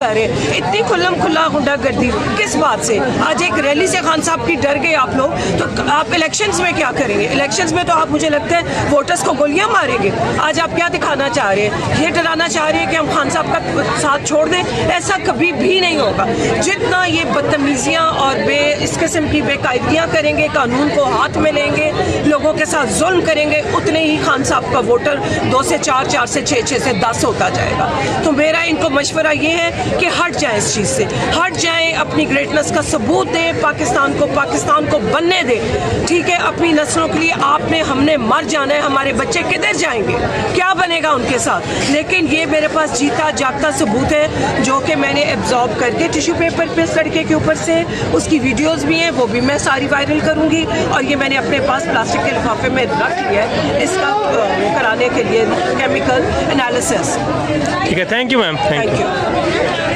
इतनी खुल्लम खुल्ला गुंडागर्दी किस बात से? आज एक रैली से खान साहब की डर गए आप लोग, तो आप इलेक्शंस में क्या करेंगे? इलेक्शंस में तो आप, मुझे लगता है, वोटर्स को गोलियां मारेंगे। आज आप क्या दिखाना चाह रहे हैं? ये डराना चाह रहे हैं कि हम खान साहब का साथ छोड़ दें? ऐसा कभी भी नहीं होगा। जितना ये बदतमीजियाँ और इस किस्म की बेकायदगियाँ करेंगे, कानून को हाथ में लेंगे, लोगों के साथ जुल्म करेंगे, उतने ही खान साहब का वोटर 2 से 4, 4 से 6, 6 से 10 होता जाएगा। तो मेरा इनको मशवरा ये है कि हट जाएं, इस चीज़ से हट जाएं, अपनी ग्रेटनेस का सबूत दें, पाकिस्तान को बनने दें। ठीक है, अपनी नस्लों के लिए आपने हमने मर जाना है, हमारे बच्चे किधर जाएंगे, क्या बनेगा उनके साथ? लेकिन ये मेरे पास जीता जागता सबूत है जो कि मैंने एब्जॉर्ब करके टिश्यू पेपर पे सड़के के ऊपर से, उसकी वीडियोस भी हैं, वो भी मैं सारी वायरल करूंगी। और ये मैंने अपने पास प्लास्टिक के लिफाफे में रख लिया है इसका कराने के लिए केमिकल एनालिसिस। ठीक है, thank you ma'am, thank you.